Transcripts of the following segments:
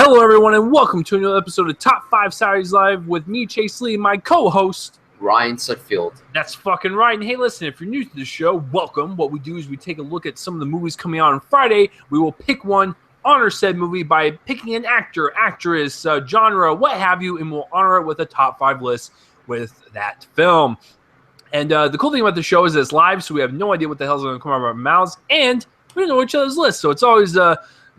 Hello, everyone, and welcome to another episode of Top 5 Saturdays Live with me, Chase Lee, and my co-host, Ryan Sutfield. That's fucking right. And hey, listen, if you're new to the show, welcome. What we do is we take a look at some of the movies coming out on Friday. We will pick one, honor said movie by picking an actor, actress, genre, what have you, and we'll honor it with a top 5 list with that film. And the cool thing about the show is that it's live, so we have no idea what the hell's going to come out of our mouths, and we don't know each other's lists, so it's always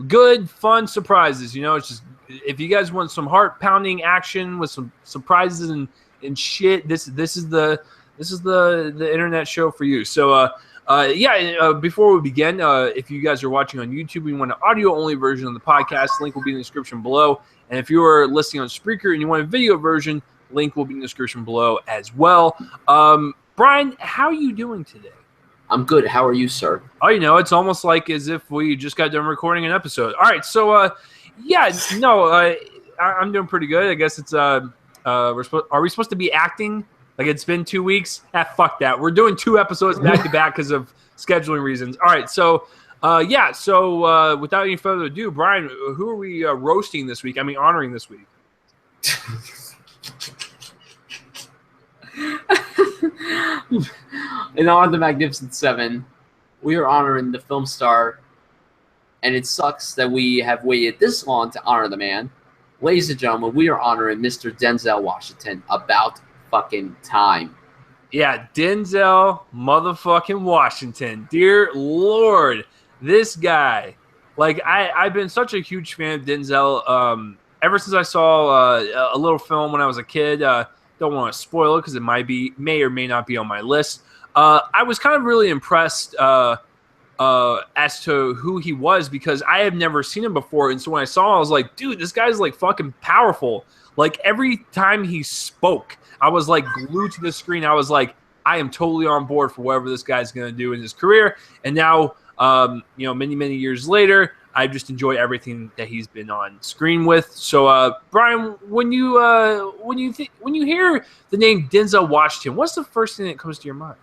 good, fun surprises. You know, it's just, if you guys want some heart-pounding action with some surprises and shit, this is the internet show for you. So before we begin, if you guys are watching on YouTube, we want an audio-only version of the podcast. Link will be in the description below. And if you are listening on Spreaker and you want a video version, link will be in the description below as well. Brian, how are you doing today? I'm good. How are you, sir? Oh, you know, it's almost like as if we just got done recording an episode. All right, so I'm doing pretty good. I guess it's are we supposed to be acting like it's been 2 weeks? Fuck that. We're doing 2 episodes back to back because of scheduling reasons. All right, so without any further ado, Brian, who are we roasting this week? I mean, honoring this week. In honor of the Magnificent Seven, we are honoring the film star, and it sucks that we have waited this long to honor the man. Ladies and gentlemen, we are honoring Mr. Denzel Washington. About fucking time. Yeah, Denzel motherfucking Washington. Dear Lord, this guy. Like, I've been such a huge fan of Denzel ever since I saw a little film when I was a kid. Don't want to spoil it because it may or may not be on my list. I was kind of really impressed as to who he was because I have never seen him before. And so when I saw him, I was like, dude, this guy's like fucking powerful. Like every time he spoke, I was like glued to the screen. I was like, I am totally on board for whatever this guy's going to do in his career. And now, many, many years later, I just enjoy everything that he's been on screen with. So, Brian, when you hear the name Denzel Washington, what's the first thing that comes to your mind?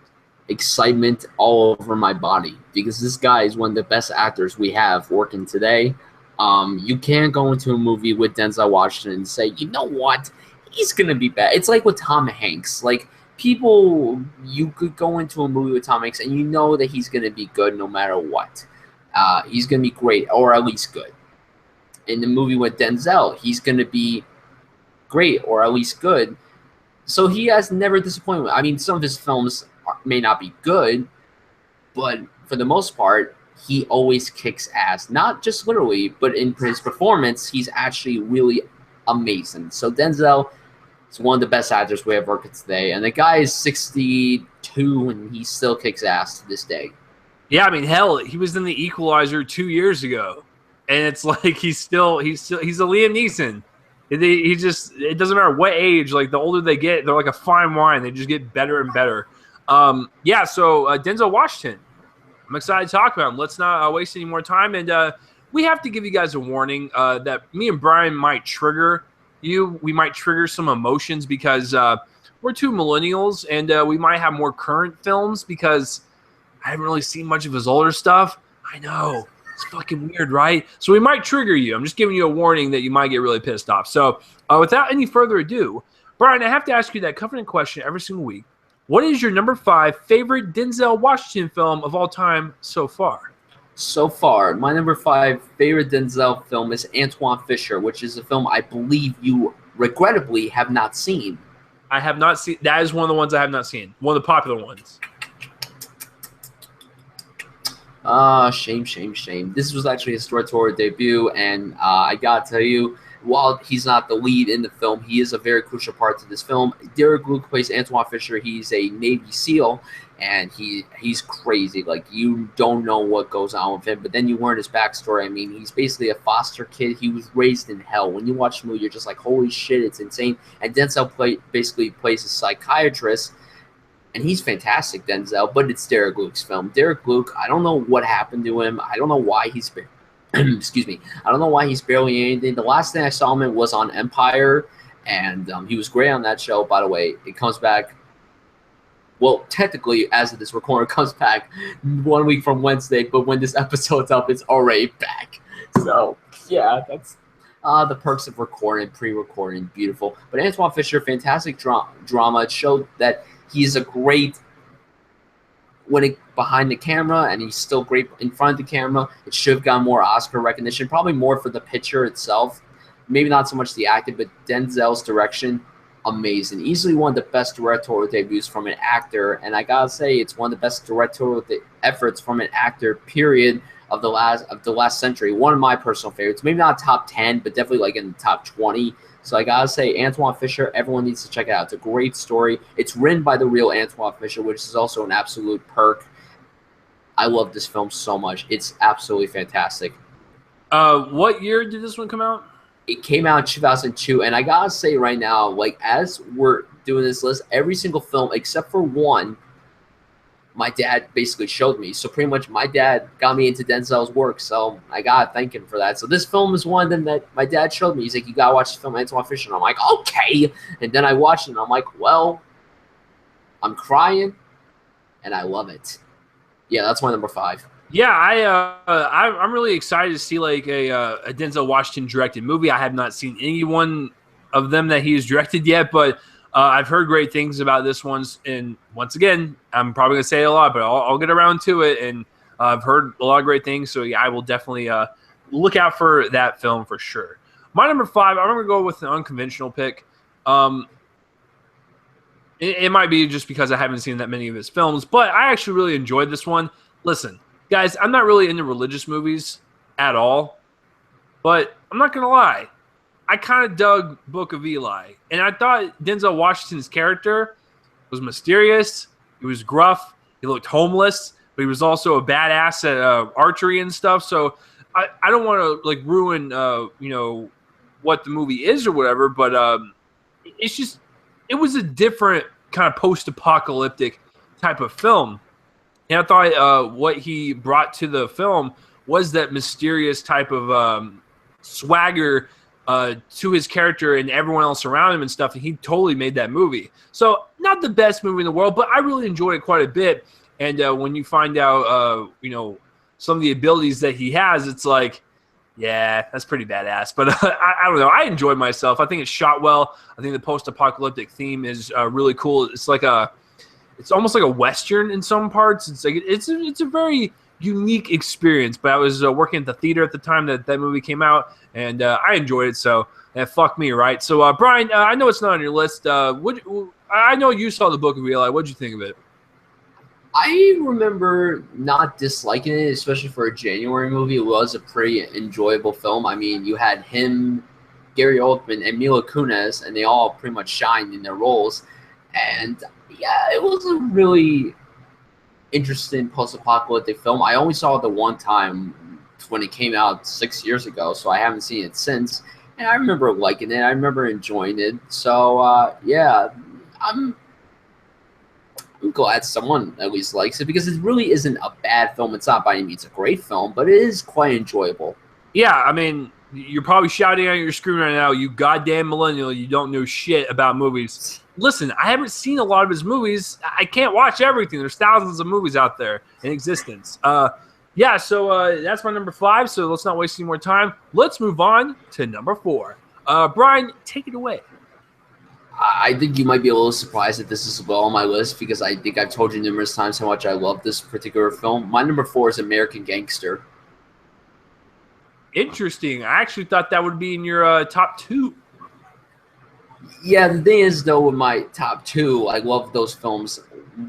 Excitement all over my body because this guy is one of the best actors we have working today. You can't go into a movie with Denzel Washington and say, you know what, he's gonna be bad. It's like with Tom Hanks. Like you could go into a movie with Tom Hanks and you know that he's gonna be good no matter what. He's gonna be great or at least good. In the movie with Denzel, he's gonna be great or at least good. So he has never disappointed. I mean, some of his films may not be good, but for the most part, he always kicks ass. Not just literally, but in his performance, he's actually really amazing. So Denzel is one of the best actors we have working today, and the guy is 62 and he still kicks ass to this day. Yeah, I mean, hell, he was in The Equalizer 2 years ago, and it's like he's a Liam Neeson. It doesn't matter what age. Like the older they get, they're like a fine wine. They just get better and better. So Denzel Washington, I'm excited to talk about him. Let's not waste any more time. And we have to give you guys a warning that me and Brian might trigger you. We might trigger some emotions because we're 2 millennials, and we might have more current films because I haven't really seen much of his older stuff. I know. It's fucking weird, right? So we might trigger you. I'm just giving you a warning that you might get really pissed off. So without any further ado, Brian, I have to ask you that covenant question every single week. What is your number 5 favorite Denzel Washington film of all time so far? So far, my number 5 favorite Denzel film is Antoine Fisher, which is a film I believe you regrettably have not seen. I have not seen. That is one of the ones I have not seen. One of the popular ones. Shame. This was actually his directorial debut, and I gotta tell you, while he's not the lead in the film, he is a very crucial part to this film. Derek Luke plays Antoine Fisher. He's a Navy SEAL, and he's crazy. Like, you don't know what goes on with him, but then you learn his backstory. I mean, he's basically a foster kid. He was raised in hell. When you watch the movie, you're just like, holy shit, it's insane. And Denzel basically plays a psychiatrist, and he's fantastic, Denzel, but it's Derek Luke's film. Derek Luke, I don't know what happened to him. I don't know why he's excuse me. I don't know why he's barely anything. The last thing I saw him in was on Empire, and he was great on that show. By the way, it comes back. Well, technically, as of this recording, it comes back 1 week from Wednesday, but when this episode's up, it's already back. So, yeah, The perks of recording, pre-recording, beautiful. But Antoine Fisher, fantastic drama. It showed that he's a great behind the camera, and he's still great in front of the camera. It should have gotten more Oscar recognition, probably more for the picture itself. Maybe not so much the acting, but Denzel's direction, amazing. Easily one of the best directorial debuts from an actor, and I gotta say, it's one of the best directorial efforts from an actor, period, of the last century. One of my personal favorites. Maybe not top 10, but definitely like in the top 20. So I gotta say, Antoine Fisher, everyone needs to check it out. It's a great story. It's written by the real Antoine Fisher, which is also an absolute perk. I love this film so much. It's absolutely fantastic. What year did this one come out? It came out in 2002, and I gotta say right now, like as we're doing this list, every single film except for one, my dad basically showed me. So pretty much my dad got me into Denzel's work, so I gotta thank him for that. So this film is one of them that my dad showed me. He's like, you gotta watch this film, Antoine Fisher. And I'm like, okay. And then I watched it, and I'm like, well, I'm crying, and I love it. Yeah, that's my number 5. Yeah, I'm really excited to see like a Denzel Washington directed movie. I have not seen any one of them that he has directed yet, but I've heard great things about this one. And once again, I'm probably gonna say it a lot, but I'll get around to it. And I've heard a lot of great things, so yeah, I will definitely look out for that film for sure. My number 5, I'm gonna go with an unconventional pick. It might be just because I haven't seen that many of his films, but I actually really enjoyed this one. Listen, guys, I'm not really into religious movies at all, but I'm not going to lie. I kind of dug Book of Eli, and I thought Denzel Washington's character was mysterious. He was gruff. He looked homeless, but he was also a badass at archery and stuff. So I don't want to like ruin, what the movie is or whatever, but it's just, it was a different kind of post-apocalyptic type of film. And I thought what he brought to the film was that mysterious type of swagger to his character and everyone else around him and stuff. And he totally made that movie. So not the best movie in the world, but I really enjoyed it quite a bit. And when you find out, some of the abilities that he has, it's like, yeah, that's pretty badass. But I don't know. I enjoyed myself. I think it's shot well. I think the post-apocalyptic theme is really cool. It's like it's almost like a Western in some parts. It's like it's a very unique experience. But I was working at the theater at the time that movie came out, and I enjoyed it. So fuck me, right? So Brian, I know it's not on your list. I know you saw the Book of Eli. What'd you think of it? I remember not disliking it, especially for a January movie. It was a pretty enjoyable film. I mean, you had him, Gary Oldman, and Mila Kunis, and they all pretty much shined in their roles. And yeah, it was a really interesting post-apocalyptic film. I only saw it the one time when it came out 6 years ago, so I haven't seen it since. And I remember liking it. I remember enjoying it. So yeah, I'm glad someone at least likes it because it really isn't a bad film. It's not by any means a great film, but it is quite enjoyable. Yeah, I mean, you're probably shouting out your screen right now, you goddamn millennial, you don't know shit about movies. Listen, I haven't seen a lot of his movies. I can't watch everything. There's thousands of movies out there in existence. Yeah, so that's my number 5, so let's not waste any more time. Let's move on to number 4. Brian, take it away. I think you might be a little surprised that this is well on my list because I think I've told you numerous times how much I love this particular film. My number 4 is American Gangster. Interesting. I actually thought that would be in your top 2. Yeah, the thing is, though, with my top 2, I love those films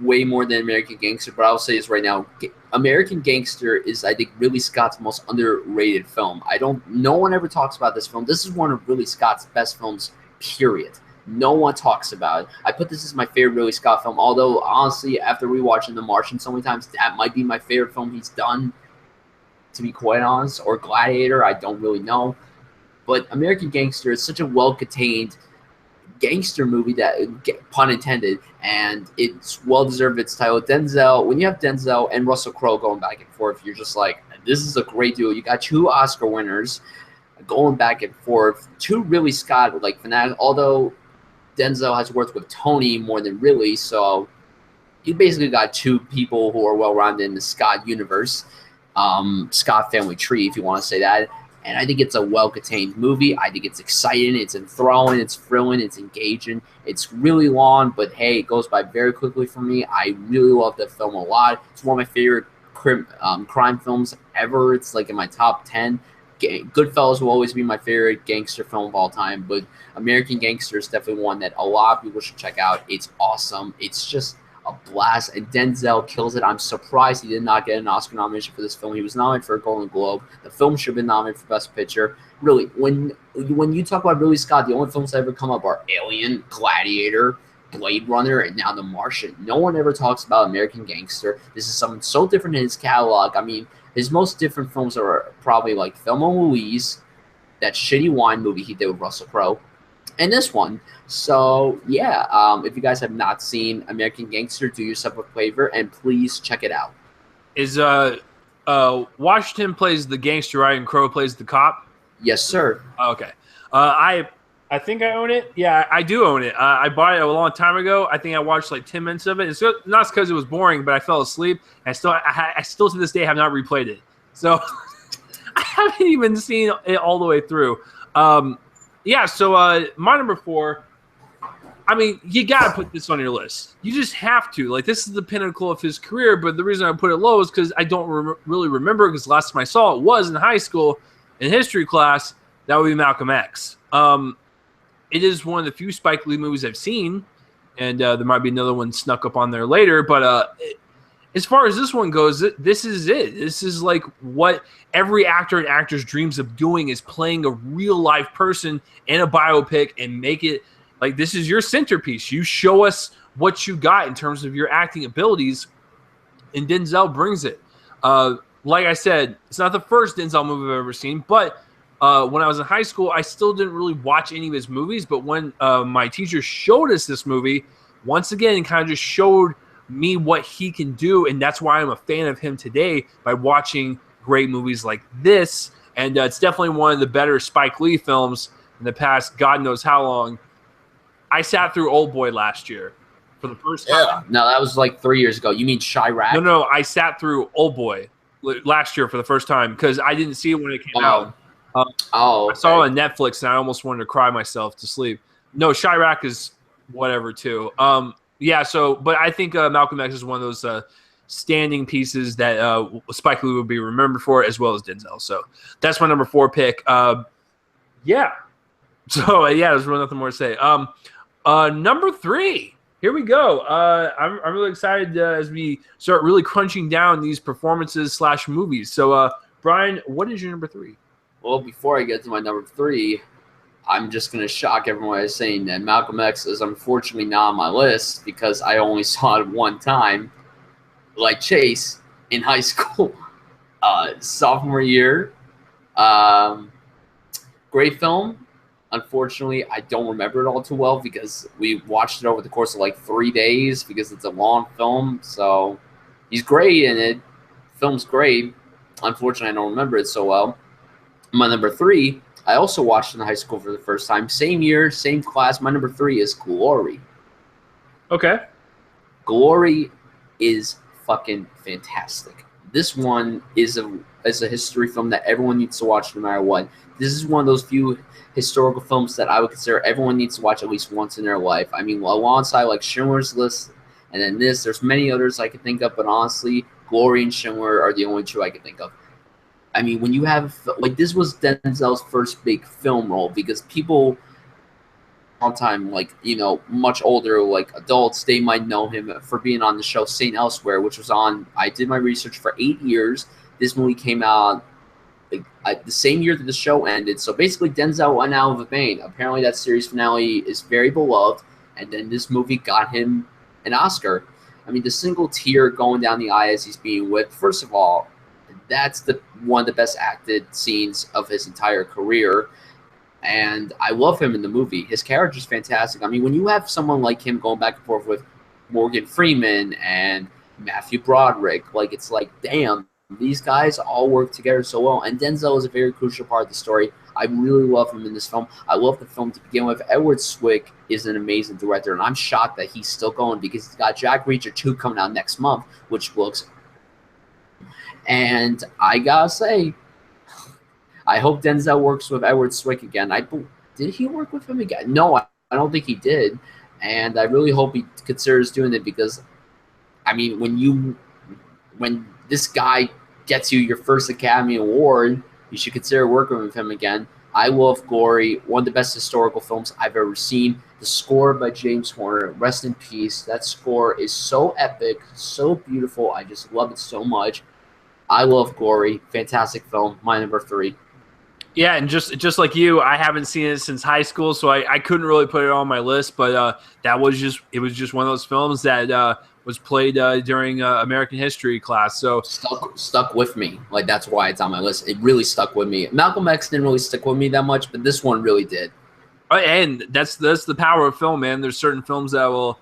way more than American Gangster, but I'll say this right now. American Gangster is, I think, Ridley Scott's most underrated film. No one ever talks about this film. This is one of Ridley Scott's best films, period. No one talks about it. I put this as my favorite Ridley Scott film, although, honestly, after rewatching The Martian so many times, that might be my favorite film he's done, to be quite honest, or Gladiator, I don't really know. But American Gangster is such a well-contained gangster movie that, pun intended, and it's well-deserved its title. Denzel, when you have Denzel and Russell Crowe going back and forth, you're just like, this is a great duo. You got 2 Oscar winners going back and forth, 2 Ridley Scott, like, fanatics, although Denzel has worked with Tony more than Ridley, so you basically got 2 people who are well-rounded in the Scott universe, Scott family tree, if you want to say that. And I think it's a well-contained movie. I think it's exciting, it's enthralling, it's thrilling, it's engaging. It's really long, but hey, it goes by very quickly for me. I really love that film a lot. It's one of my favorite crime films ever. It's like in my top 10. Goodfellas will always be my favorite gangster film of all time, but American Gangster is definitely one that a lot of people should check out. It's awesome. It's just a blast, and Denzel kills it. I'm surprised he did not get an Oscar nomination for this film. He was nominated for a Golden Globe. The film should have been nominated for Best Picture. Really, when you talk about Ridley Scott, the only films that ever come up are Alien, Gladiator, Blade Runner, and now The Martian. No one ever talks about American Gangster. This is something so different in his catalog. I mean, his most different films are probably like Thelma and Louise, that shitty wine movie he did with Russell Crowe, and this one. So yeah, if you guys have not seen American Gangster, do yourself a favor and please check it out. Is Washington plays the gangster, right, and Crowe plays the cop? Yes, sir. Okay. I think I own it. Yeah, I do own it. I bought it a long time ago. I think I watched like 10 minutes of it. It's not because it was boring, but I fell asleep. I still to this day have not replayed it. So I haven't even seen it all the way through. Yeah, so my number 4, I mean, you got to put this on your list. You just have to. Like, this is the pinnacle of his career, but the reason I put it low is because I don't really remember, because last time I saw it was in high school in history class. That would be Malcolm X. It is one of the few Spike Lee movies I've seen, and there might be another one snuck up on there later. But as far as this one goes, this is it. This is like what every actor and actress dreams of doing, is playing a real-life person in a biopic and make it like this is your centerpiece. You show us what you got in terms of your acting abilities, and Denzel brings it. Like I said, it's not the first Denzel movie I've ever seen, but when I was in high school, I still didn't really watch any of his movies. But when my teacher showed us this movie, once again, kind of just showed me what he can do. And that's why I'm a fan of him today, by watching great movies like this. And it's definitely one of the better Spike Lee films in the past God knows how long. I sat through Old Boy last year for the first time. Yeah. No, that was like 3 years ago. You mean Chirac? No, I sat through Old Boy last year for the first time because I didn't see it when it came out. Okay. I saw it on Netflix and I almost wanted to cry myself to sleep. No, Chirac is whatever too. Yeah. So, but I think Malcolm X is one of those standing pieces that Spike Lee would be remembered for, as well as Denzel. So that's my number 4 pick. Yeah. So yeah, there's really nothing more to say. Number 3. Here we go. I'm really excited as we start really crunching down these performances / movies. So, Brian, what is your number 3? Well, before I get to my number 3, I'm just going to shock everyone by saying that Malcolm X is unfortunately not on my list because I only saw it one time, like Chase, in high school, sophomore year. Great film. Unfortunately, I don't remember it all too well because we watched it over the course of like 3 days because it's a long film. So he's great in it. The film's great. Unfortunately, I don't remember it so well. My number 3, I also watched in high school for the first time. Same year, same class. My number 3 is Glory. Okay. Glory is fucking fantastic. This one is a history film that everyone needs to watch no matter what. This is one of those few historical films that I would consider everyone needs to watch at least once in their life. I mean, alongside like Schindler's List and then this, there's many others I could think of, but honestly, Glory and Schindler are the only two I could think of. I mean, when you have, like, this was Denzel's first big film role because people all time, like, you know, much older, like, adults, they might know him for being on the show St. Elsewhere, which was on, I did my research, for 8 years. This movie came out like, the same year that the show ended. So basically, Denzel went out of a vein. Apparently, that series finale is very beloved, and then this movie got him an Oscar. I mean, the single tear going down the eye as he's being whipped, first of all, that's one of the best acted scenes of his entire career. And I love him in the movie. His character's fantastic. I mean, when you have someone like him going back and forth with Morgan Freeman and Matthew Broderick, like, it's like, damn, these guys all work together so well. And Denzel is a very crucial part of the story. I really love him in this film. I love the film to begin with. Edward Zwick is an amazing director, and I'm shocked that he's still going because he's got Jack Reacher 2 coming out next month, which looks... And I gotta say, I hope Denzel works with Edward Swick again. Did he work with him again? No, I don't think he did. And I really hope he considers doing it because, I mean, when this guy gets you your first Academy Award, you should consider working with him again. I Love Glory, one of the best historical films I've ever seen. The score by James Horner, rest in peace. That score is so epic, so beautiful. I just love it so much. I Love Glory, fantastic film. My number 3. Yeah, and just like you, I haven't seen it since high school, so I couldn't really put it on my list. But it was just one of those films that was played during American history class. So stuck with me. Like, that's why it's on my list. It really stuck with me. Malcolm X didn't really stick with me that much, but this one really did. And that's the power of film, man. There's certain films that will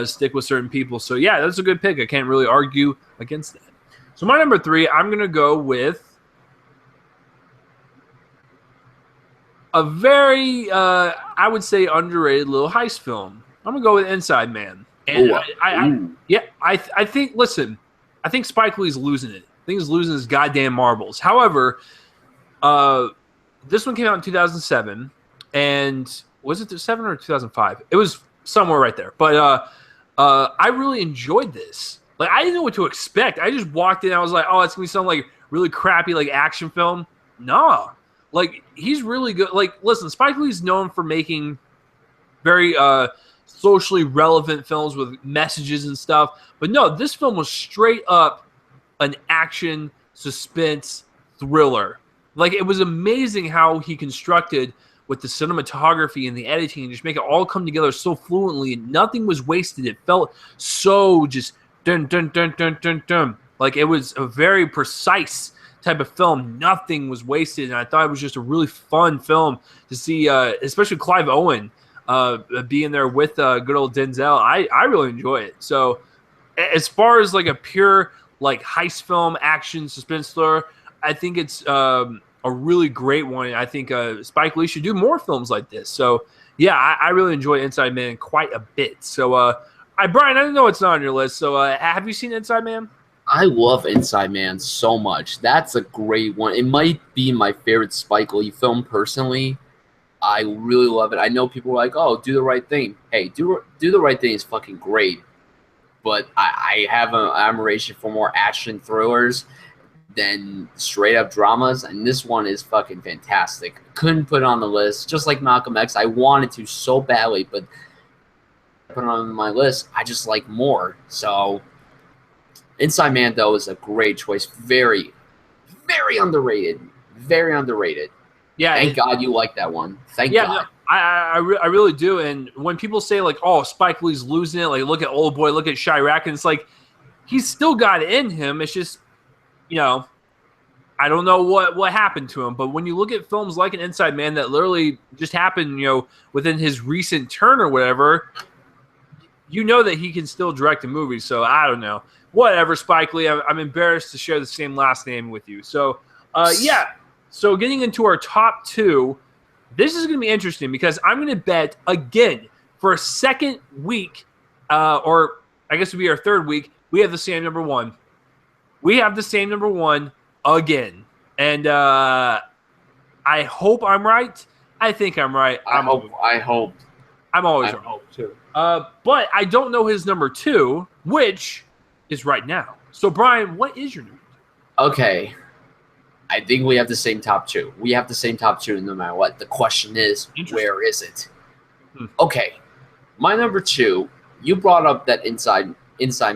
stick with certain people. So yeah, that's a good pick. I can't really argue against that. So my number 3, I'm gonna go with a very, I would say, underrated little heist film. I'm gonna go with Inside Man. And I think. Listen, I think Spike Lee's losing it. I think he's losing his goddamn marbles. However, this one came out in 2007, and was it 7 or 2005? It was somewhere right there. But I really enjoyed this. Like, I didn't know what to expect. I just walked in. I was like, oh, it's gonna be some like really crappy like action film. No. Like, he's really good. Like, listen, Spike Lee's known for making very socially relevant films with messages and stuff. But no, this film was straight up an action, suspense, thriller. Like, it was amazing how he constructed with the cinematography and the editing and just make it all come together so fluently. Nothing was wasted. It felt so just dun, dun, dun, dun, dun, dun. Like, it was a very precise type of film. Nothing was wasted, and I thought it was just a really fun film to see, especially Clive Owen being there with good old Denzel. I really enjoy it. So as far as like a pure like heist film, action, suspense thriller, I think it's a really great one. I think Spike Lee should do more films like this. So yeah, I really enjoy Inside Man quite a bit. So Brian, I didn't know it's not on your list. So have you seen Inside Man? I love Inside Man so much. That's a great one. It might be my favorite Spike Lee film personally. I really love it. I know people are like, oh, Do the Right Thing. Hey, Do the Right Thing is fucking great. But I have an admiration for more action thrillers than straight up dramas. And this one is fucking fantastic. Couldn't put it on the list. Just like Malcolm X, I wanted to so badly, but put it on my list. I just like more. So Inside Man, though, is a great choice. Very, very underrated. Very underrated. Yeah. Thank God you like that one. Thank God. No, I really do. And when people say, like, oh, Spike Lee's losing it, like, look at Old Boy, look at Chirac, and it's like, he's still got it in him. It's just, you know, I don't know what happened to him. But when you look at films like an Inside Man that literally just happened, you know, within his recent turn or whatever, you know that he can still direct a movie. So I don't know. Whatever, Spike Lee. I'm embarrassed to share the same last name with you. So, yeah. So getting into our top 2, this is going to be interesting because I'm going to bet again for a second week, or I guess it would be our 3rd week, we have the same number 1. We have the same number 1 again. And I hope I'm right. I think I'm right. I hope. I'm always right. Hope too. But I don't know his number 2, which is right now. So, Brian, what is your number 2? Okay. I think we have the same top 2. We have the same top 2 no matter what. The question is, where is it? Okay. My number 2, you brought up that Inside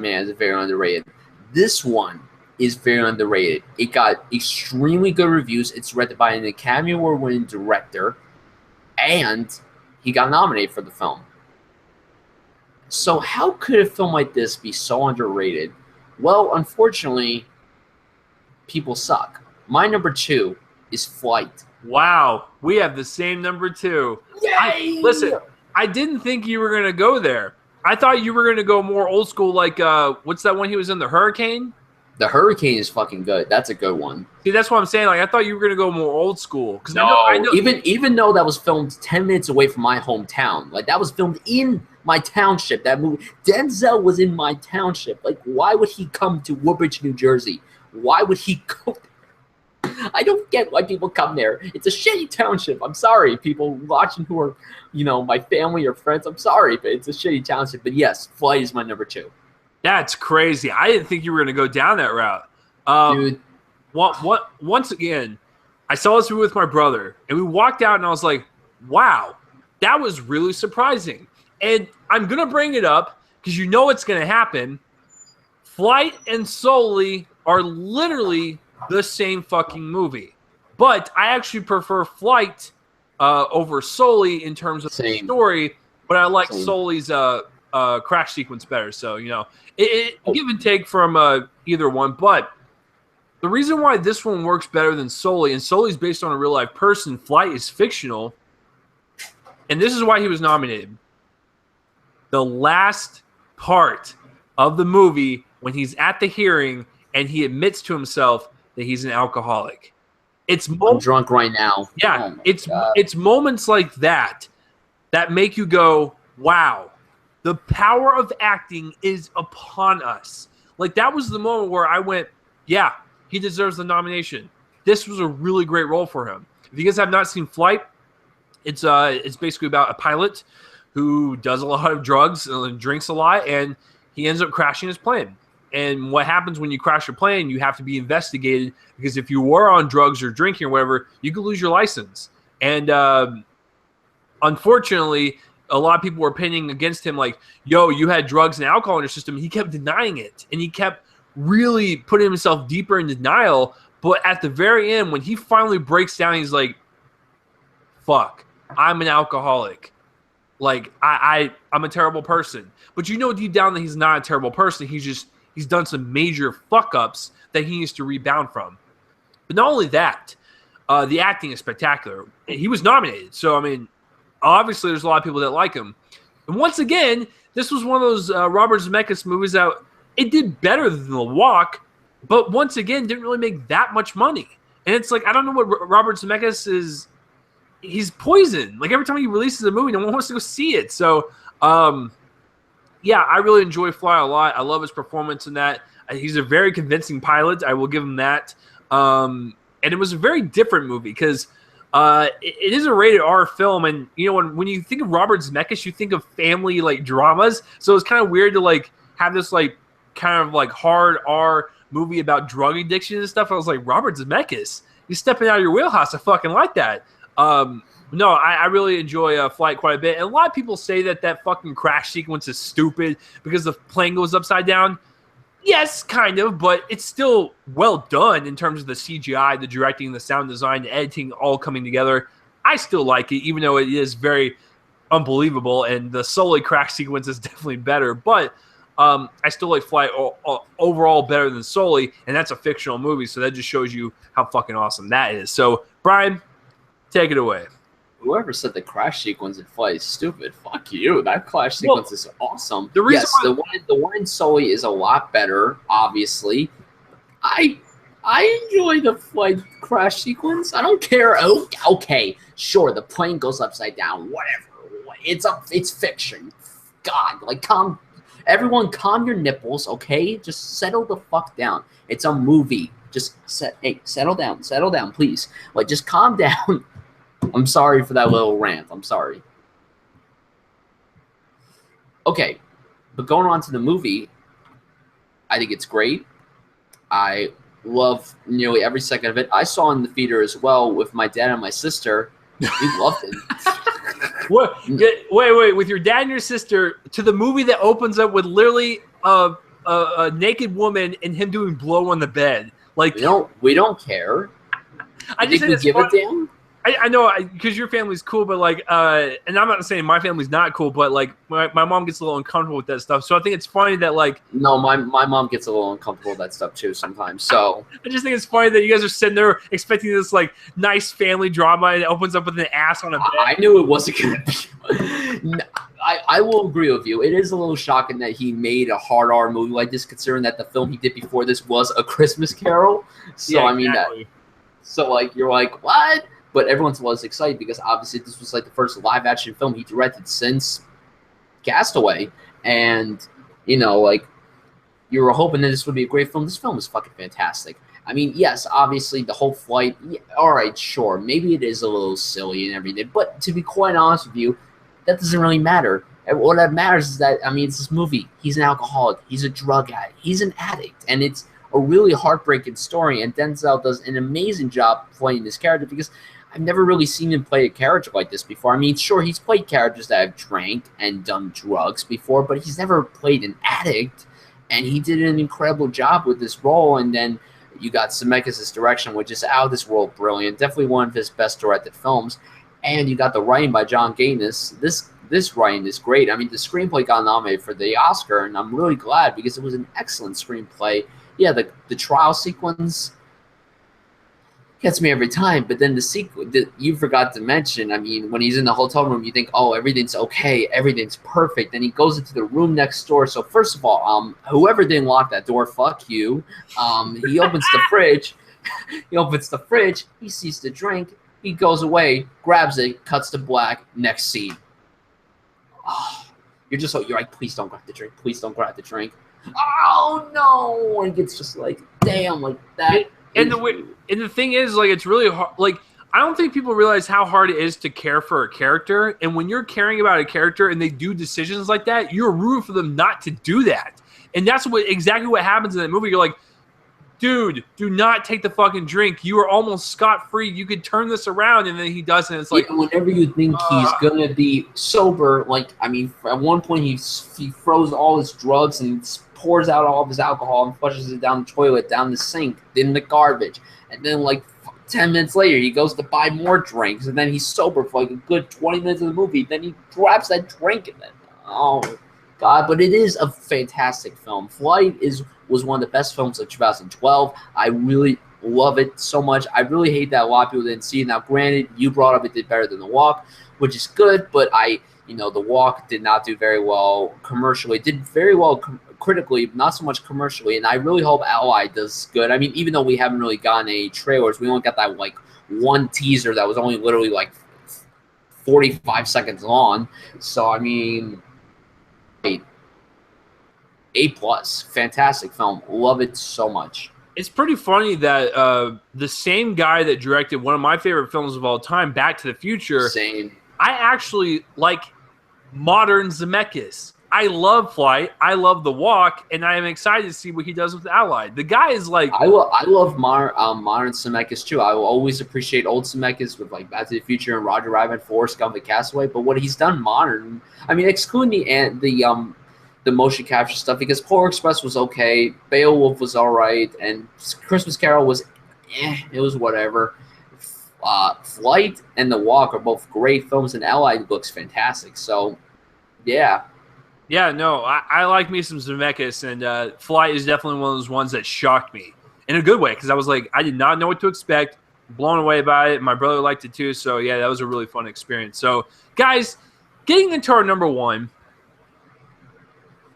Man is very underrated. This one is very underrated. It got extremely good reviews. It's directed by an Academy Award-winning director, and he got nominated for the film. So how could a film like this be so underrated? Well, unfortunately, people suck. My number 2 is Flight. Wow, we have the same number 2. Yay! Listen, I didn't think you were going to go there. I thought you were going to go more old school, like, what's that one he was in, The Hurricane? The Hurricane is fucking good. That's a good one. See, that's what I'm saying. Like, I thought you were going to go more old school. No, I know. Even though that was filmed 10 minutes away from my hometown. Like, that was filmed in my township, that movie. Denzel was in my township. Like, why would he come to Woodbridge, New Jersey? Why would he go there? I don't get why people come there. It's a shitty township. I'm sorry, people watching who are, my family or friends. I'm sorry, but it's a shitty township. But yes, Flight is my number 2. That's crazy. I didn't think you were going to go down that route. Dude. Once again, I saw this movie with my brother, and we walked out, and I was like, wow, that was really surprising. And I'm going to bring it up because you know it's going to happen. Flight and Sully are literally the same fucking movie. But I actually prefer Flight over Sully in terms of the story, but I like Sully's crash sequence better. So, give and take from either one. But the reason why this one works better than Sully, and Sully's based on a real-life person, Flight is fictional, and this is why he was nominated. The last part of the movie when he's at the hearing and he admits to himself that he's an alcoholic. I'm drunk right now. Yeah, it's moments like that make you go, wow, the power of acting is upon us. Like, that was the moment where I went, yeah, he deserves the nomination. This was a really great role for him. If you guys have not seen Flight, it's basically about a pilot who does a lot of drugs and drinks a lot, and he ends up crashing his plane. And what happens when you crash a plane, you have to be investigated, because if you were on drugs or drinking or whatever, you could lose your license. And unfortunately, a lot of people were pinning against him like, yo, you had drugs and alcohol in your system. He kept denying it, and he kept really putting himself deeper in denial. But at the very end, when he finally breaks down, he's like, fuck, I'm an alcoholic. Like, I'm a terrible person. But deep down that he's not a terrible person. He's done some major fuck-ups that he needs to rebound from. But not only that, the acting is spectacular. He was nominated. So, obviously there's a lot of people that like him. And once again, this was one of those Robert Zemeckis movies that it did better than The Walk, but once again, didn't really make that much money. And it's like, I don't know what Robert Zemeckis is. He's poison. Like, every time he releases a movie, no one wants to go see it. So, yeah, I really enjoy Fly a lot. I love his performance in that. He's a very convincing pilot. I will give him that. And it was a very different movie because it is a rated R film. And, when you think of Robert Zemeckis, you think of family, dramas. So it's kind of weird to, have this, kind of hard R movie about drug addiction and stuff. I was like, Robert Zemeckis, you're stepping out of your wheelhouse. I fucking like that. No, I really enjoy Flight quite a bit. And a lot of people say that fucking crash sequence is stupid because the plane goes upside down. Yes, kind of, but it's still well done in terms of the CGI, the directing, the sound design, the editing all coming together. I still like it, even though it is very unbelievable, and the Sully crash sequence is definitely better. But I still like Flight overall better than Sully, and that's a fictional movie, so that just shows you how fucking awesome that is. So, Brian, take it away. Whoever said the crash sequence in Flight is stupid. Fuck you. That crash sequence is awesome. The reason the one in Sully is a lot better, obviously. I enjoy the Flight crash sequence. I don't care. Okay, sure, the plane goes upside down, whatever. It's fiction. God, everyone calm your nipples, okay? Just settle the fuck down. It's a movie. Just settle down, please. Just calm down. I'm sorry for that little rant. I'm sorry. Okay, but going on to the movie, I think it's great. I love nearly every second of it. I saw it in the theater as well with my dad and my sister. We loved it. What? Wait, with your dad and your sister to the movie that opens up with literally a naked woman and him doing blow on the bed. We don't care. I just think we give a damn. I know, because your family's cool, but and I'm not saying my family's not cool, but my mom gets a little uncomfortable with that stuff. So I think it's funny that no, my mom gets a little uncomfortable with that stuff too sometimes. So I just think it's funny that you guys are sitting there expecting this nice family drama, and it opens up with an ass on a bed. I knew it wasn't gonna be. I will agree with you. It is a little shocking that he made a hard R movie like this, considering that the film he did before this was A Christmas Carol. So yeah, exactly. You're like, what? But everyone was excited because obviously this was the first live action film he directed since Castaway. And, you were hoping that this would be a great film. This film is fucking fantastic. I mean, yes, obviously the whole flight, yeah, all right, sure, maybe it is a little silly and everything, but to be quite honest with you, that doesn't really matter. And what that matters is that, I mean, it's this movie. He's an alcoholic. He's a drug addict. He's an addict. And it's a really heartbreaking story, and Denzel does an amazing job playing this character because I've never really seen him play a character like this before. I mean, sure, he's played characters that have drank and done drugs before, but he's never played an addict, and he did an incredible job with this role. And then you got Zemeckis' direction, which is out of this world brilliant, definitely one of his best directed films, and you got the writing by John Gaynes. This writing is great. I mean, the screenplay got nominated for the Oscar, and I'm really glad because it was an excellent screenplay. Yeah, the trial sequence gets me every time, but then the sequel that you forgot to mention, I mean, when he's in the hotel room, you think, oh, everything's okay, everything's perfect. Then he goes into the room next door. So first of all, whoever didn't lock that door, fuck you. He opens the fridge. He opens the fridge. He sees the drink. He goes away, grabs it, cuts to black. Next scene. Oh, you're like, please don't grab the drink. Please don't grab the drink. Oh no! And it's just like, damn, like that. And the thing is, like, it's really hard. Like, I don't think people realize how hard it is to care for a character. And when you're caring about a character and they do decisions like that, you're rooting for them not to do that. And that's exactly what happens in that movie. You're like, dude, do not take the fucking drink. You are almost scot-free. You could turn this around. And then he doesn't. It's like, whenever you think he's going to be sober, like, I mean, at one point he froze all his drugs and pours out all of his alcohol and flushes it down the toilet, down the sink, in the garbage. And then, like, 10 minutes later, he goes to buy more drinks. And then he's sober for, like, a good 20 minutes of the movie. Then he grabs that drink and then, oh, God. But it is a fantastic film. Flight was one of the best films of 2012. I really love it so much. I really hate that a lot of people didn't see it. Now, granted, you brought up it did better than The Walk, which is good, but The Walk did not do very well commercially. It did very well critically, not so much commercially, and I really hope Ally does good. I mean, even though we haven't really gotten any trailers, we only got that, like, one teaser that was only literally, like, 45 seconds long. So, I mean, A+, fantastic film. Love it so much. It's pretty funny that the same guy that directed one of my favorite films of all time, Back to the Future, Same. I actually like modern Zemeckis. I love Flight, I love The Walk, and I am excited to see what he does with Allied. The guy is like... I love modern Zemeckis too. I will always appreciate old Zemeckis with, like, Back to the Future and Roger Rabbit, Forrest Gump, and Castaway, but what he's done modern, I mean, excluding the motion capture stuff, because Polar Express was okay, Beowulf was all right, and Christmas Carol was, it was whatever. Flight and The Walk are both great films, and Allied looks fantastic. So, yeah. Yeah, no, I like me some Zemeckis, and Flight is definitely one of those ones that shocked me in a good way, because I was like, I did not know what to expect, blown away by it. My brother liked it too, so yeah, that was a really fun experience. So, guys, getting into our number one,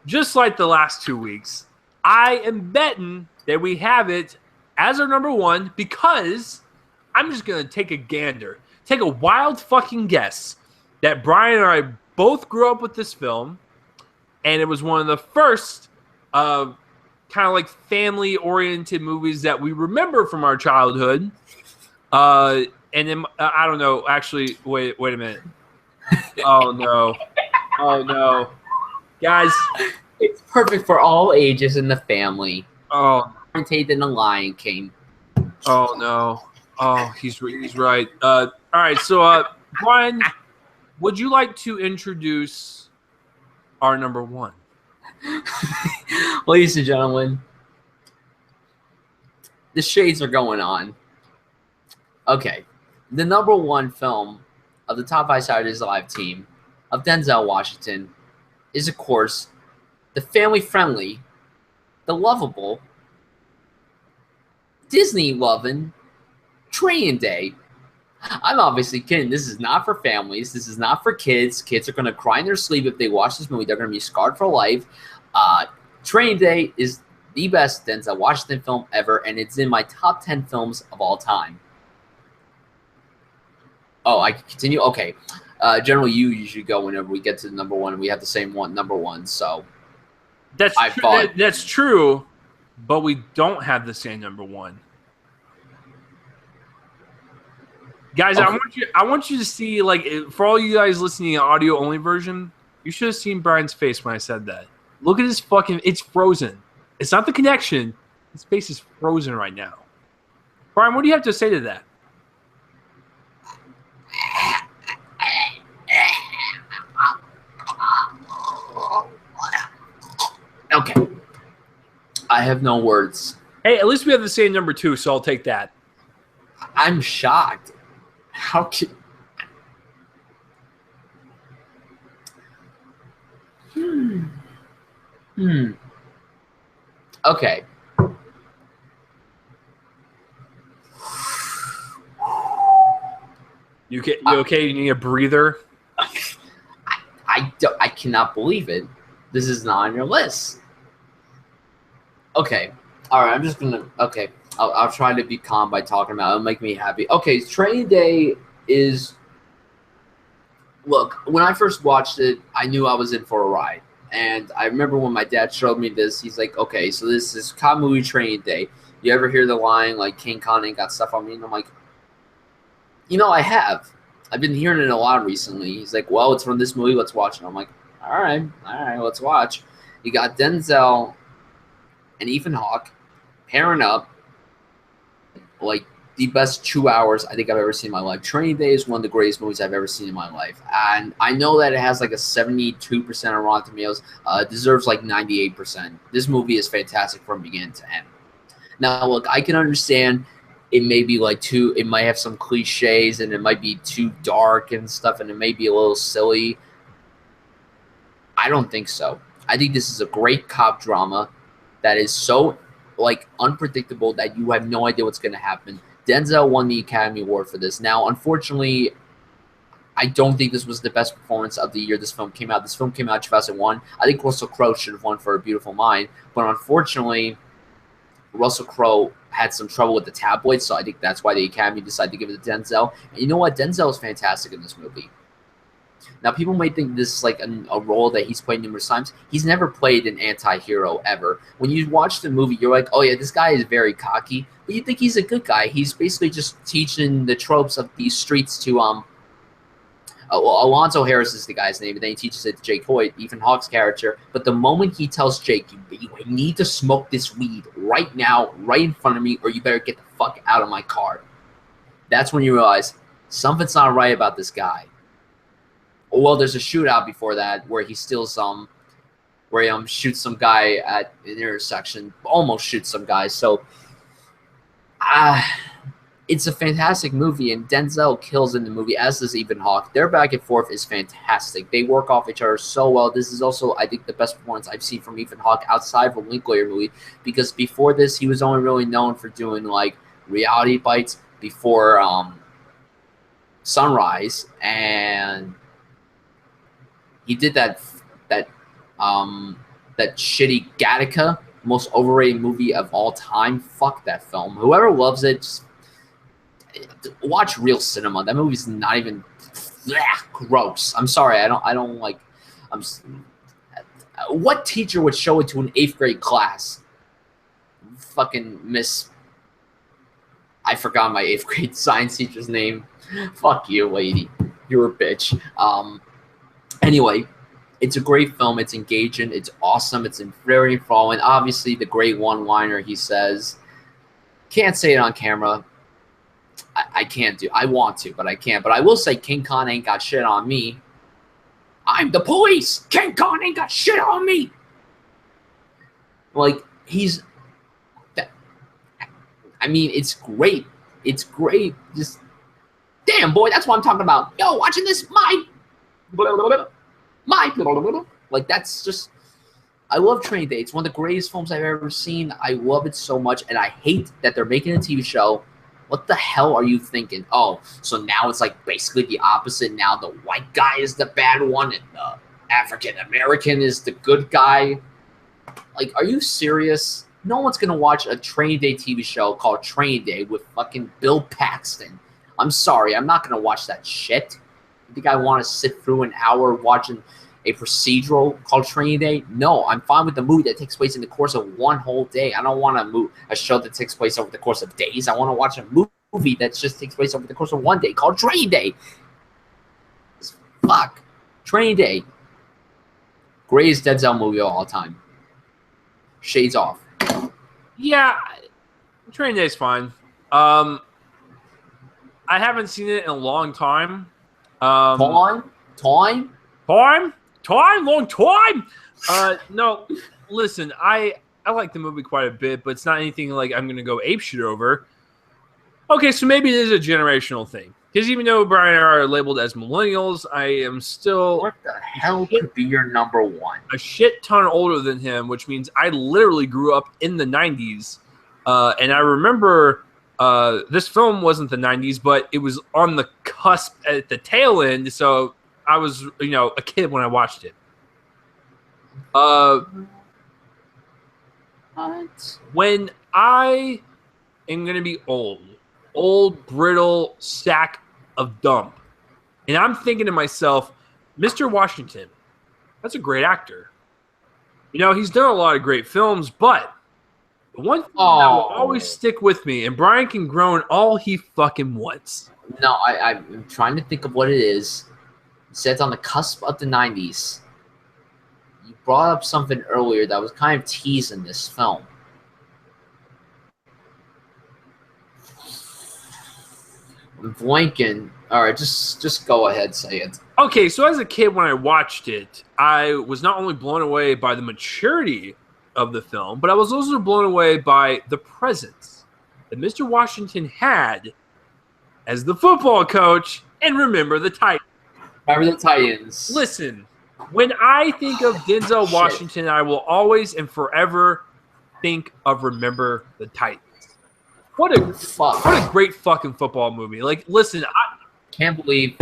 just like the last 2 weeks, I am betting that we have it as our number one because I'm just going to take a gander, take a wild fucking guess that Brian and I both grew up with this film, and it was one of the first kind of like family-oriented movies that we remember from our childhood. And then, I don't know, actually, wait a minute. Oh, no. Oh, no. Guys, it's perfect for all ages in the family. Oh, Tate and the Lion King. Oh no! Oh, he's right. All right, so Brian, would you like to introduce our number one? Ladies and gentlemen, the shades are going on. Okay, the number one film of the Top 5 Saturdays Live team of Denzel Washington is, of course, the family-friendly, the lovable, Disney-loving Training Day. I'm obviously kidding. This is not for families. This is not for kids. Kids are going to cry in their sleep if they watch this movie. They're going to be scarred for life. Training Day is the best Denzel Washington film ever, and it's in my top 10 films of all time. Oh, I can continue? Okay. Generally, you usually go whenever we get to the number one, and we have the same number one, so... That's true, but we don't have the same number one. Guys, Okay. I want you to see, like, for all you guys listening to audio only version, you should have seen Brian's face when I said that. Look at his fucking, it's frozen. It's not the connection. His face is frozen right now. Brian, what do you have to say to that? Okay. I have no words. Hey, at least we have the same number 2, so I'll take that. I'm shocked. How can... Okay. You okay? You need a breather? I cannot believe it. This is not on your list. Okay. All right. I'm just gonna. Okay. I'll try to be calm by talking about it. It'll make me happy. Okay. Training Day is. Look, when I first watched it, I knew I was in for a ride. And I remember when my dad showed me this, he's like, okay, so this is cop movie Training Day. You ever hear the line, like, King Kong ain't got stuff on me? And I'm like, I have. I've been hearing it a lot recently. He's like, well, it's from this movie. Let's watch it. I'm like, all right, let's watch. You got Denzel and Ethan Hawke pairing up, like, the best 2 hours I think I've ever seen in my life. Training Day is one of the greatest movies I've ever seen in my life. And I know that it has like a 72% on Rotten Tomatoes. Deserves like 98%. This movie is fantastic from beginning to end. Now, look, I can understand it may be like it might have some cliches and it might be too dark and stuff and it may be a little silly. I don't think so. I think this is a great cop drama that is so like unpredictable that you have no idea what's going to happen. Denzel won the Academy Award for this. Now, unfortunately, I don't think this was the best performance of the year this film came out. This film came out in 2001. I think Russell Crowe should have won for A Beautiful Mind. But unfortunately, Russell Crowe had some trouble with the tabloids, so I think that's why the Academy decided to give it to Denzel. And you know what? Denzel is fantastic in this movie. Now, people might think this is like a role that he's played numerous times. He's never played an anti-hero ever. When you watch the movie, you're like, oh, yeah, this guy is very cocky. But you think he's a good guy. He's basically just teaching the tropes of these streets to Alonzo Harris is the guy's name, and then he teaches it to Jake Hoyt, Ethan Hawke's character. But the moment he tells Jake, you need to smoke this weed right now, right in front of me, or you better get the fuck out of my car. That's when you realize something's not right about this guy. Well, there's a shootout before that where he steals where he shoots some guy at an intersection, almost shoots some guy. So, it's a fantastic movie, and Denzel kills in the movie, as does Ethan Hawke. Their back and forth is fantastic. They work off each other so well. This is also, I think, the best performance I've seen from Ethan Hawke outside of a Linklater movie, because before this, he was only really known for doing, like, reality bites before Sunrise, and he did that shitty Gattaca, most overrated movie of all time. Fuck that film. Whoever loves it, just watch real cinema. That movie's not even gross. I'm sorry. I don't like. What teacher would show it to an 8th grade class? Fucking Miss. I forgot my 8th grade science teacher's name. Fuck you, lady. You're a bitch. Anyway, it's a great film. It's engaging. It's awesome. It's very enthralling. Obviously, the great one-liner he says. Can't say it on camera. I can't do. I want to, but I can't. But I will say King Kong ain't got shit on me. I'm the police. King Kong ain't got shit on me. Like, he's... I mean, it's great. It's great. Just... Damn, boy, that's what I'm talking about. Yo, watching this, like, that's just... I love Training Day. It's one of the greatest films I've ever seen. I love it so much, and I hate that they're making a TV show. What the hell are you thinking? Oh, so now it's like basically the opposite. Now the white guy is the bad one, and the African-American is the good guy. Like, are you serious? No one's going to watch a Training Day TV show called Training Day with fucking Bill Paxton. I'm sorry. I'm not going to watch that shit. You think I want to sit through an hour watching a procedural called Training Day? No, I'm fine with the movie that takes place in the course of one whole day. I don't want a show that takes place over the course of days. I want to watch a movie movie that just takes place over the course of one day called Training Day. Fuck. Training Day. Greatest Denzel movie of all time. Shades off. Yeah, Training Day's fine. I haven't seen it in a long time. Time? Long time. No, listen, I like the movie quite a bit, but it's not anything like I'm gonna go apeshit over. Okay, so maybe it is a generational thing. Because even though Brian and I are labeled as millennials, I am still What the hell could be your number one? a shit ton older than him, which means I literally grew up in the 90s. And I remember this film wasn't the 90s, but it was on the cusp at the tail end. So I was, a kid when I watched it. What? When I am going to be old, brittle sack of dump, and I'm thinking to myself, Mr. Washington, that's a great actor. He's done a lot of great films, but the one thing that will always stick with me, and Brian can groan all he fucking wants. No, I'm trying to think of what it is. It says on the cusp of the 90s. You brought up something earlier that was kind of teasing this film. I'm blanking. All right, just go ahead, say it. Okay, so as a kid when I watched it, I was not only blown away by the maturity of the film, but I was also blown away by the presence that Mr. Washington had as the football coach and Remember the Titans. Remember the Titans. Listen, when I think of Denzel Washington, I will always and forever think of Remember the Titans. What a great fucking football movie. Like, listen, I can't believe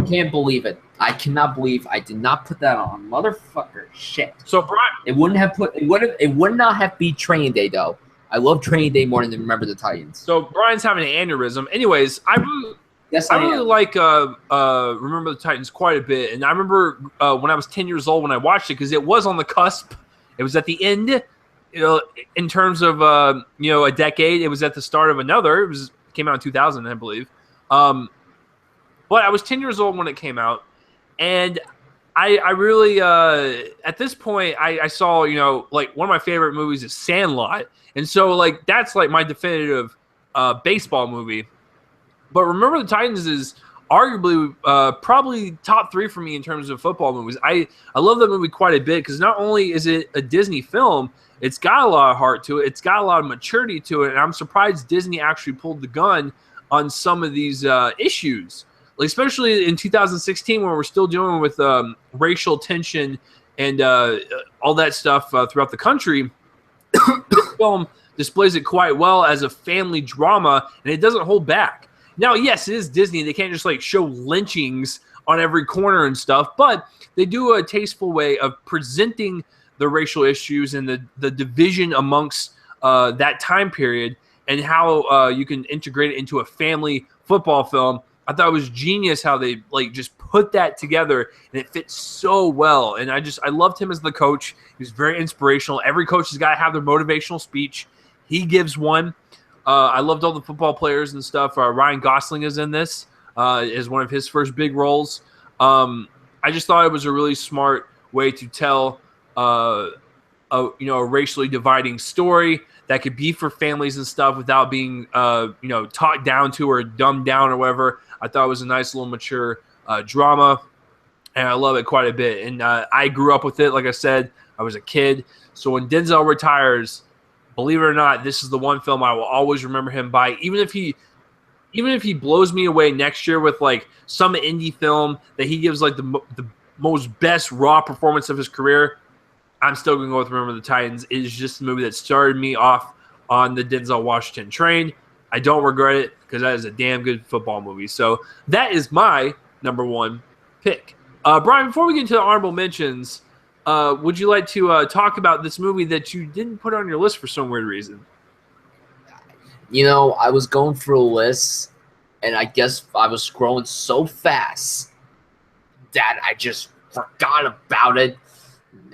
it. I cannot believe I did not put that on. Motherfucker, shit. So Brian, it would not have beat Training Day though. I love Training Day more than Remember the Titans. So Brian's having an aneurysm. Anyways, I really like Remember the Titans quite a bit, and I remember when I was 10 years old when I watched it because it was on the cusp. It was at the end. In terms of a decade, it was at the start of another. It came out in 2000, I believe. But I was 10 years old when it came out, and I really at this point I saw like one of my favorite movies is Sandlot, and so like that's like my definitive baseball movie. But Remember the Titans is arguably probably top 3 for me in terms of football movies. I love that movie quite a bit because not only is it a Disney film, it's got a lot of heart to it. It's got a lot of maturity to it. And I'm surprised Disney actually pulled the gun on some of these issues, like especially in 2016 when we're still dealing with racial tension and all that stuff throughout the country. This film displays it quite well as a family drama, and it doesn't hold back. Now, yes, it is Disney. They can't just like show lynchings on every corner and stuff, but they do a tasteful way of presenting the racial issues and the division amongst that time period and how you can integrate it into a family football film. I thought it was genius how they like just put that together, and it fits so well. And I loved him as the coach. He was very inspirational. Every coach has got to have their motivational speech. He gives one. I loved all the football players and stuff. Ryan Gosling is in this as one of his first big roles. I just thought it was a really smart way to tell a racially dividing story that could be for families and stuff without being talked down to or dumbed down or whatever. I thought it was a nice little mature drama, and I love it quite a bit. And I grew up with it. Like I said, I was a kid. So when Denzel retires, believe it or not, this is the one film I will always remember him by. Even if he blows me away next year with like some indie film that he gives like the most best raw performance of his career, I'm still going to go with Remember the Titans. It is just a movie that started me off on the Denzel Washington train. I don't regret it because that is a damn good football movie. So that is my number one pick. Brian, before we get into the honorable mentions, would you like to talk about this movie that you didn't put on your list for some weird reason? I was going through a list, and I guess I was scrolling so fast that I just forgot about it.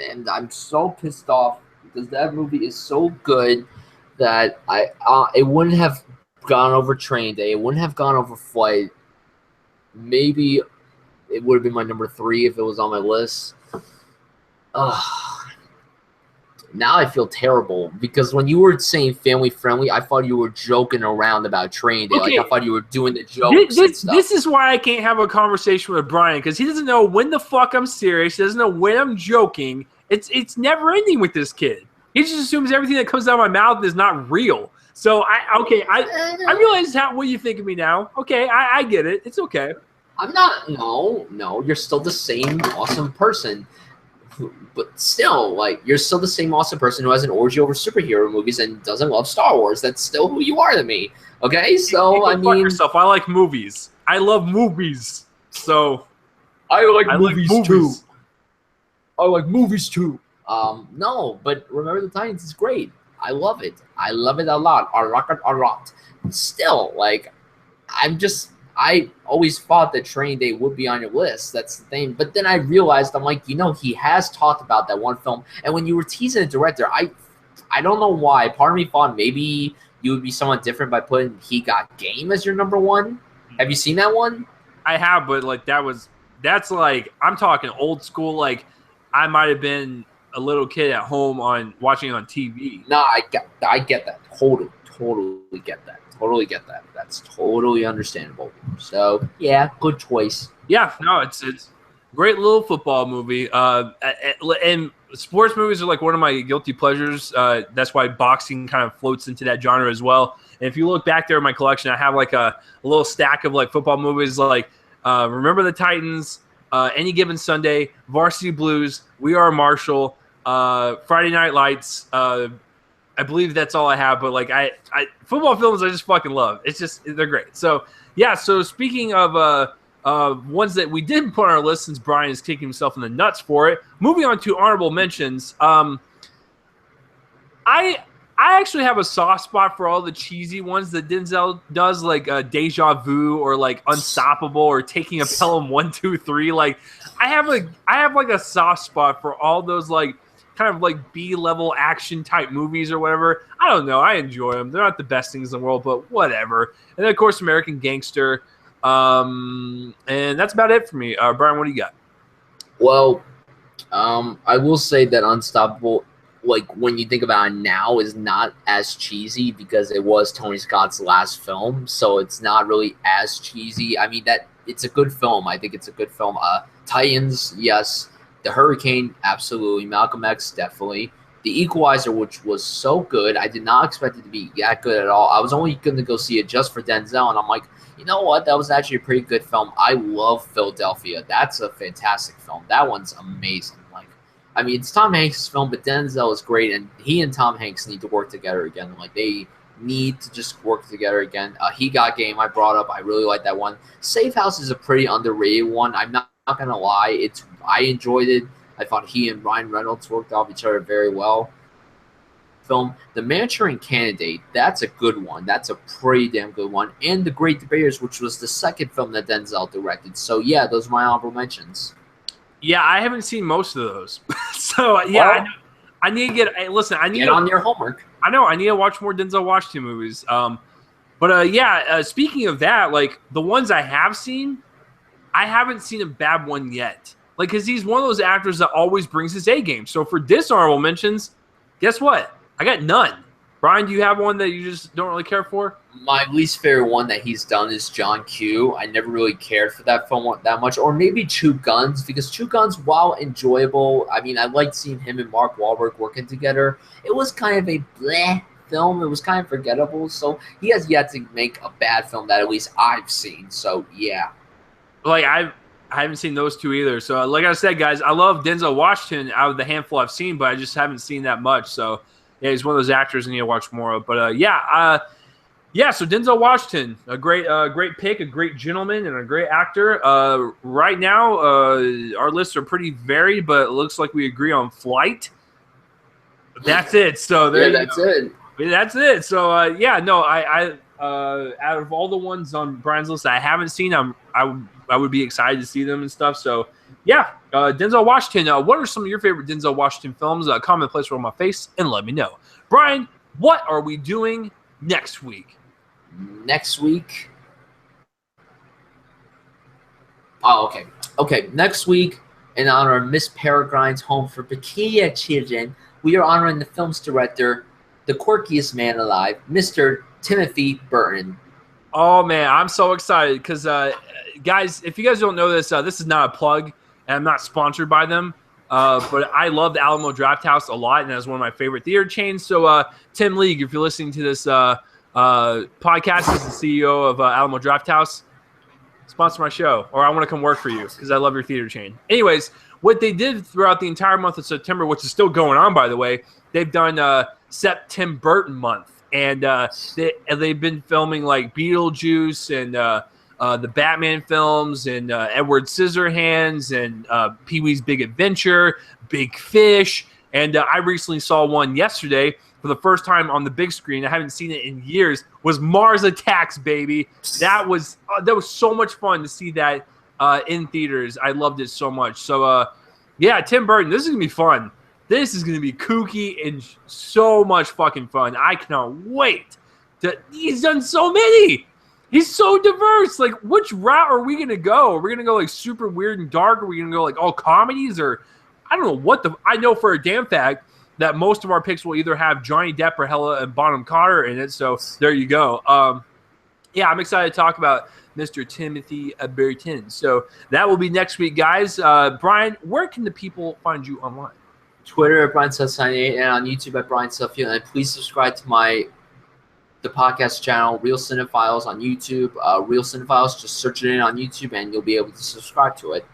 And I'm so pissed off because that movie is so good that it wouldn't have gone over Train Day. It wouldn't have gone over Flight. Maybe it would have been my number 3 if it was on my list. Now I feel terrible because when you were saying family friendly, I thought you were joking around about Train Day. Okay. Like I thought you were doing the jokes and stuff. This is why I can't have a conversation with Brian, because he doesn't know when the fuck I'm serious. He doesn't know when I'm joking. It's never ending with this kid. He just assumes everything that comes out of my mouth is not real. So I realize what you think of me now. Okay, I get it. It's okay. I'm not. No. You're still the same awesome person. But still, like, you're still the same awesome person who has an orgy over superhero movies and doesn't love Star Wars. That's still who you are to me. Okay, so I mean, yourself. I like movies. I love movies. So I like movies too. I like movies too. No, but Remember the Titans is great. I love it. I love it a lot. I rock it a lot. Still, like, I always thought that Training Day would be on your list. That's the thing. But then I realized, I'm like, he has talked about that one film. And when you were teasing the director, I don't know why. Part of me thought maybe you would be somewhat different by putting He Got Game as your number 1. Have you seen that one? I have, but like that's like, I'm talking old school. Like, I might have been a little kid at home watching it on TV. No, I get that. Totally get that. Totally get that. That's totally understandable. So yeah, good choice. Yeah, no, it's a great little football movie. And sports movies are like one of my guilty pleasures. That's why boxing kind of floats into that genre as well. And if you look back there in my collection, I have like a little stack of like football movies, like Remember the Titans, Any Given Sunday, Varsity Blues, We Are Marshall, Friday Night Lights. I believe that's all I have, but like I football films I just fucking love. It's just, they're great. So yeah. So speaking of ones that we didn't put on our list, since Brian is kicking himself in the nuts for it, moving on to honorable mentions. I actually have a soft spot for all the cheesy ones that Denzel does, like Deja Vu or like Unstoppable or Taking a Pelham 1, 2, 3. Like I have like a soft spot for all those like kind of like B-level action type movies or whatever. I don't know. I enjoy them. They're not the best things in the world, but whatever. And then, of course, American Gangster. And that's about it for me. Brian, what do you got? Well, I will say that Unstoppable, like when you think about it now, is not as cheesy because it was Tony Scott's last film. So it's not really as cheesy. I mean, it's a good film. I think it's a good film. Titans, yes. The Hurricane, absolutely. Malcolm X, definitely. The Equalizer, which was so good. I did not expect it to be that good at all. I was only going to go see it just for Denzel, and I'm like, you know what? That was actually a pretty good film. I love Philadelphia. That's a fantastic film. That one's amazing. Like, I mean, it's Tom Hanks' film, but Denzel is great, and he and Tom Hanks need to work together again. Like, they need to just work together again. He Got Game, I brought up. I really like that one. Safe House is a pretty underrated one. I'm not gonna lie, I enjoyed it. I thought he and Ryan Reynolds worked off each other very well. Film The Manchurian Candidate, that's a good one. That's a pretty damn good one. And The Great Debaters, which was the second film that Denzel directed. So yeah, those are my honorable mentions. Yeah, I haven't seen most of those. So yeah, well, I need to get. Listen, I need get on your homework. I know I need to watch more Denzel Washington movies. Speaking of that, like the ones I have seen, I haven't seen a bad one yet. Like, because he's one of those actors that always brings his A game. So for dishonorable mentions, guess what? I got none. Brian, do you have one that you just don't really care for? My least favorite one that he's done is John Q. I never really cared for that film that much. Or maybe Two Guns, because Two Guns, while enjoyable, I mean, I liked seeing him and Mark Wahlberg working together. It was kind of a bleh film. It was kind of forgettable. So he has yet to make a bad film that at least I've seen. So, yeah. Like, I haven't seen those two either. So, like I said, guys, I love Denzel Washington out of the handful I've seen, but I just haven't seen that much. So, yeah, he's one of those actors I need to watch more of. But, so Denzel Washington, a great pick, a great gentleman, and a great actor. Right now, our lists are pretty varied, but it looks like we agree on Flight. That's it. So, that's it. So, I out of all the ones on Brian's list I haven't seen, I would be excited to see them and stuff. So, yeah, Denzel Washington. What are some of your favorite Denzel Washington films? Comment place on my face and let me know. Brian, what are we doing next week? next week. Oh, okay. Okay, next week, in honor of Miss Peregrine's Home for Peculiar Children, we are honoring the film's director, the quirkiest man alive, Mr. Timothy Burton. Oh man, I'm so excited because, guys, if you guys don't know this, this is not a plug, and I'm not sponsored by them. But I love the Alamo Drafthouse a lot, and that's one of my favorite theater chains. So, Tim League, if you're listening to this podcast, is the CEO of Alamo Drafthouse. Sponsor my show, or I want to come work for you because I love your theater chain. Anyways, what they did throughout the entire month of September, which is still going on, by the way, they've done Tim Burton month. And they've been filming like Beetlejuice and the Batman films and Edward Scissorhands and Pee-wee's Big Adventure, Big Fish. And I recently saw one yesterday for the first time on the big screen. I haven't seen it in years. Was Mars Attacks, baby. That was so much fun to see that in theaters. I loved it so much. So, yeah, Tim Burton, this is going to be fun. This is going to be kooky and so much fucking fun. I cannot wait. He's done so many. He's so diverse. Like, which route are we going to go? Are we going to go, like, super weird and dark? Are we going to go, like, all comedies? Or I don't know what the – I know for a damn fact that most of our picks will either have Johnny Depp or Hella and Bonham Carter in it. So there you go. Yeah, I'm excited to talk about Mr. Timothy Burton. So that will be next week, guys. Brian, where can the people find you online? Twitter at BrianSuff98 and on YouTube at Brian Suffield. And please subscribe to the podcast channel, Real Cinephiles on YouTube. Real Cinephiles, just search it in on YouTube and you'll be able to subscribe to it.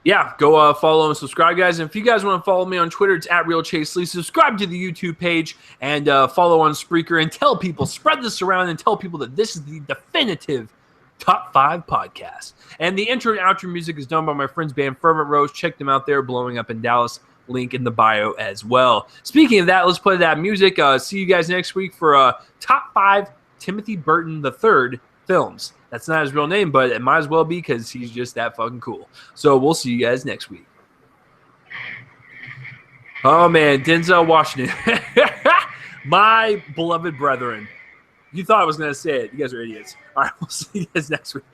Yeah, go follow and subscribe, guys. And if you guys want to follow me on Twitter, it's at RealChaseLee. Subscribe to the YouTube page and follow on Spreaker and tell people, spread this around and tell people that this is the definitive Top 5 podcast. And the intro and outro music is done by my friends band Fervent Roze. Check them out there, blowing up in Dallas. Link in the bio as well. Speaking of that, let's play that music. See you guys next week for Top 5 Timothy Burton III films. That's not his real name, but it might as well be because he's just that fucking cool. So we'll see you guys next week. Oh, man, Denzel Washington. My beloved brethren. You thought I was going to say it. You guys are idiots. All right, we'll see you guys next week.